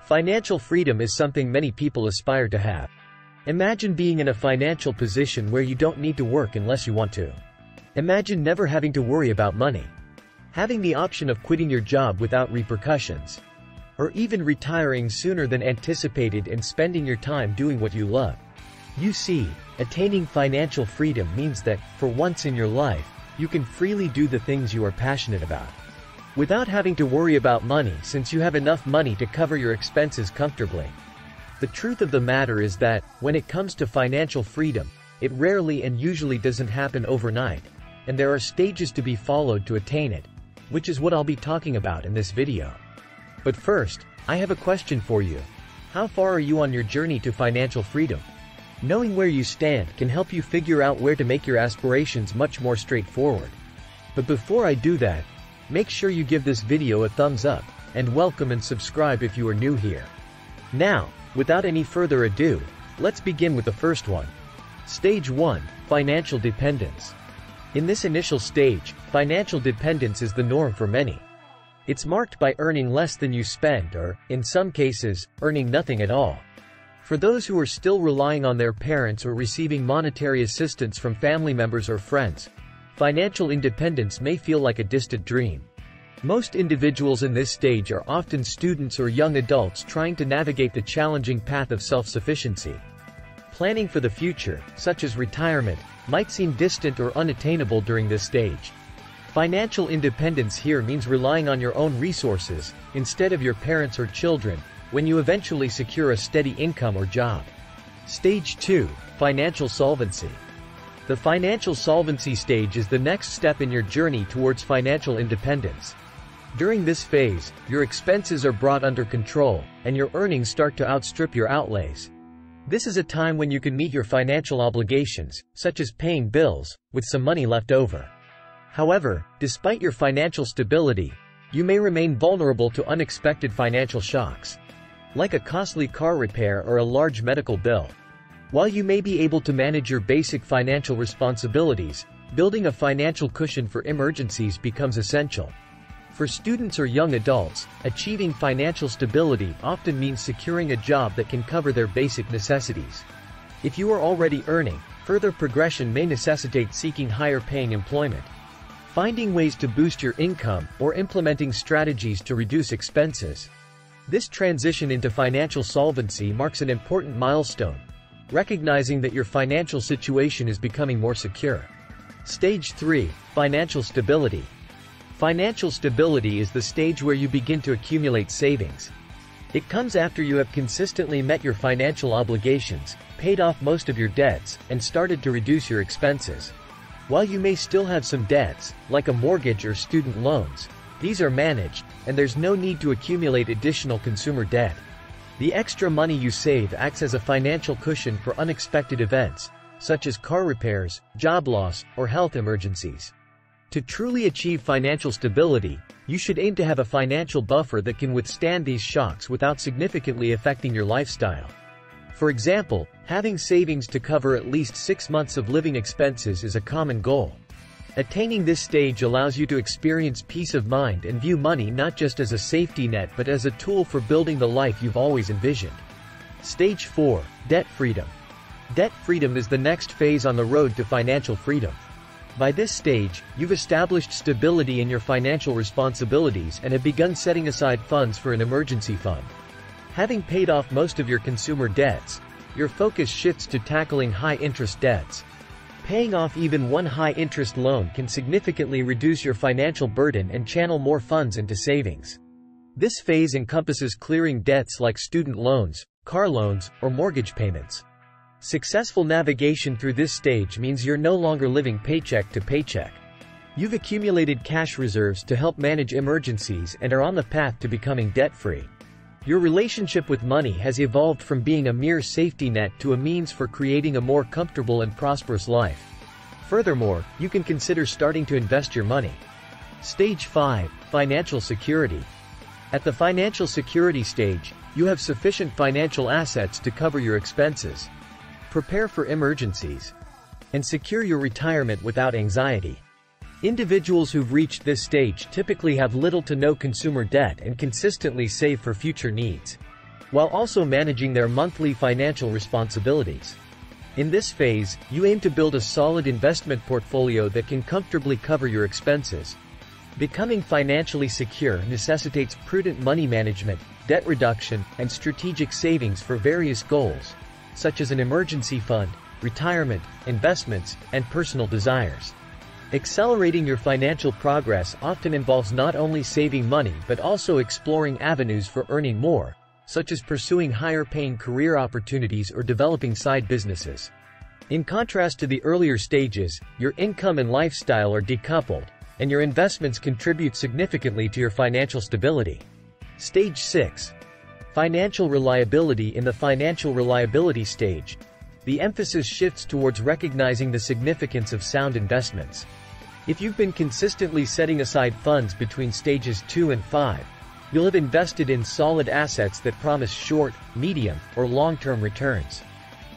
Financial freedom is something many people aspire to have. Imagine being in a financial position where you don't need to work unless you want to. Imagine never having to worry about money. Having the option of quitting your job without repercussions. Or even retiring sooner than anticipated and spending your time doing what you love. You see, attaining financial freedom means that, for once in your life, you can freely do the things you are passionate about. Without having to worry about money, since you have enough money to cover your expenses comfortably. The truth of the matter is that, when it comes to financial freedom, it rarely and usually doesn't happen overnight, and there are stages to be followed to attain it, which is what I'll be talking about in this video. But first, I have a question for you. How far are you on your journey to financial freedom? Knowing where you stand can help you figure out where to make your aspirations much more straightforward. But before I do that, make sure you give this video a thumbs up, and welcome and subscribe if you are new here. Now, without any further ado, let's begin with the first one. Stage 1. Financial dependence. In this initial stage, financial dependence is the norm for many. It's marked by earning less than you spend or, in some cases, earning nothing at all. For those who are still relying on their parents or receiving monetary assistance from family members or friends, financial independence may feel like a distant dream. Most individuals in this stage are often students or young adults trying to navigate the challenging path of self-sufficiency. Planning for the future, such as retirement, might seem distant or unattainable during this stage. Financial independence here means relying on your own resources, instead of your parents or children, when you eventually secure a steady income or job. Stage 2. Financial solvency. The financial solvency stage is the next step in your journey towards financial independence. During this phase, your expenses are brought under control, and your earnings start to outstrip your outlays. This is a time when you can meet your financial obligations, such as paying bills, with some money left over. However, despite your financial stability, you may remain vulnerable to unexpected financial shocks, like a costly car repair or a large medical bill. While you may be able to manage your basic financial responsibilities, building a financial cushion for emergencies becomes essential. For students or young adults, achieving financial stability often means securing a job that can cover their basic necessities. If you are already earning, further progression may necessitate seeking higher-paying employment, finding ways to boost your income, or implementing strategies to reduce expenses. This transition into financial solvency marks an important milestone, recognizing that your financial situation is becoming more secure. Stage 3. Financial stability. Financial stability is the stage where you begin to accumulate savings. It comes after you have consistently met your financial obligations, paid off most of your debts, and started to reduce your expenses. While you may still have some debts, like a mortgage or student loans, these are managed, and there's no need to accumulate additional consumer debt. The extra money you save acts as a financial cushion for unexpected events, such as car repairs, job loss, or health emergencies. To truly achieve financial stability, you should aim to have a financial buffer that can withstand these shocks without significantly affecting your lifestyle. For example, having savings to cover at least 6 months of living expenses is a common goal. Attaining this stage allows you to experience peace of mind and view money not just as a safety net but as a tool for building the life you've always envisioned. Stage 4. Debt freedom. Debt freedom is the next phase on the road to financial freedom. By this stage, you've established stability in your financial responsibilities and have begun setting aside funds for an emergency fund. Having paid off most of your consumer debts, your focus shifts to tackling high-interest debts. Paying off even one high-interest loan can significantly reduce your financial burden and channel more funds into savings. This phase encompasses clearing debts like student loans, car loans, or mortgage payments. Successful navigation through this stage means you're no longer living paycheck to paycheck. You've accumulated cash reserves to help manage emergencies and are on the path to becoming debt-free. Your relationship with money has evolved from being a mere safety net to a means for creating a more comfortable and prosperous life. Furthermore, you can consider starting to invest your money. Stage 5. Financial security. At the financial security stage, you have sufficient financial assets to cover your expenses, prepare for emergencies, and secure your retirement without anxiety. Individuals who've reached this stage typically have little to no consumer debt and consistently save for future needs. while also managing their monthly financial responsibilities. In this phase, you aim to build a solid investment portfolio that can comfortably cover your expenses. Becoming financially secure necessitates prudent money management, debt reduction, and strategic savings for various goals, such as an emergency fund, retirement, investments, and personal desires. Accelerating your financial progress often involves not only saving money but also exploring avenues for earning more, such as pursuing higher-paying career opportunities or developing side businesses. In contrast to the earlier stages, your income and lifestyle are decoupled, and your investments contribute significantly to your financial stability. Stage 6. Financial reliability. In the financial reliability stage, the emphasis shifts towards recognizing the significance of sound investments. If you've been consistently setting aside funds between stages 2 and 5, you'll have invested in solid assets that promise short, medium, or long-term returns.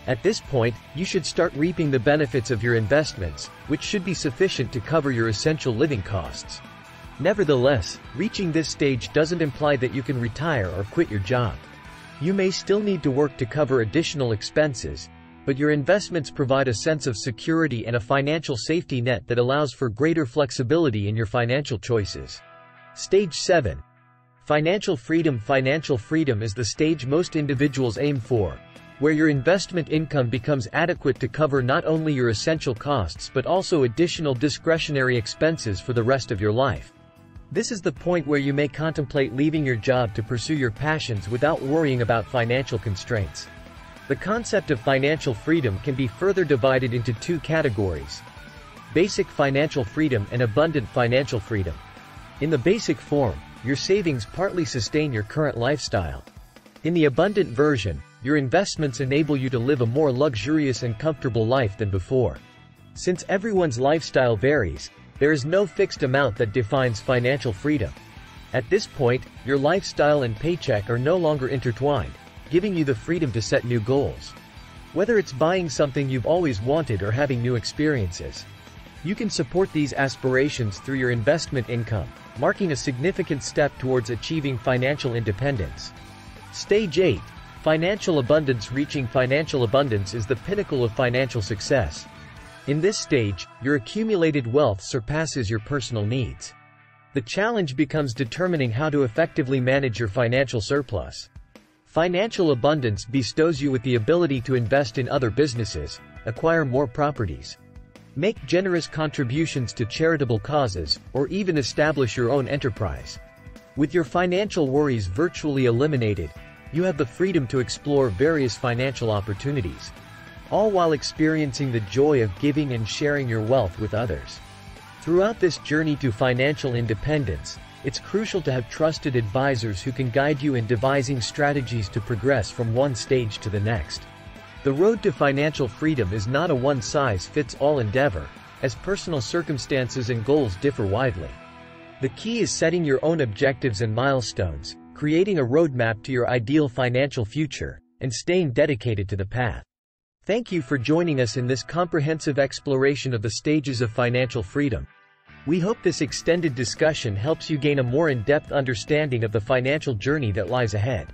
At this point, you should start reaping the benefits of your investments, which should be sufficient to cover your essential living costs. Nevertheless, reaching this stage doesn't imply that you can retire or quit your job. You may still need to work to cover additional expenses, but your investments provide a sense of security and a financial safety net that allows for greater flexibility in your financial choices. Stage 7. Financial freedom. Financial freedom is the stage most individuals aim for, where your investment income becomes adequate to cover not only your essential costs but also additional discretionary expenses for the rest of your life. This is the point where you may contemplate leaving your job to pursue your passions without worrying about financial constraints. The concept of financial freedom can be further divided into two categories: basic financial freedom and abundant financial freedom. In the basic form, your savings partly sustain your current lifestyle. In the abundant version, your investments enable you to live a more luxurious and comfortable life than before. Since everyone's lifestyle varies, there is no fixed amount that defines financial freedom. At this point, your lifestyle and paycheck are no longer intertwined, giving you the freedom to set new goals. Whether it's buying something you've always wanted or having new experiences, you can support these aspirations through your investment income, marking a significant step towards achieving financial independence. Stage 8. Financial abundance. Reaching financial abundance is the pinnacle of financial success. In this stage, your accumulated wealth surpasses your personal needs. The challenge becomes determining how to effectively manage your financial surplus. Financial abundance bestows you with the ability to invest in other businesses, acquire more properties, make generous contributions to charitable causes, or even establish your own enterprise. With your financial worries virtually eliminated, you have the freedom to explore various financial opportunities, all while experiencing the joy of giving and sharing your wealth with others. Throughout this journey to financial independence, it's crucial to have trusted advisors who can guide you in devising strategies to progress from one stage to the next. The road to financial freedom is not a one-size-fits-all endeavor, as personal circumstances and goals differ widely. The key is setting your own objectives and milestones, creating a roadmap to your ideal financial future, and staying dedicated to the path. Thank you for joining us in this comprehensive exploration of the stages of financial freedom. We hope this extended discussion helps you gain a more in-depth understanding of the financial journey that lies ahead.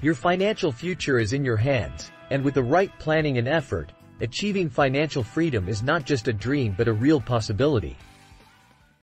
Your financial future is in your hands, and with the right planning and effort, achieving financial freedom is not just a dream but a real possibility.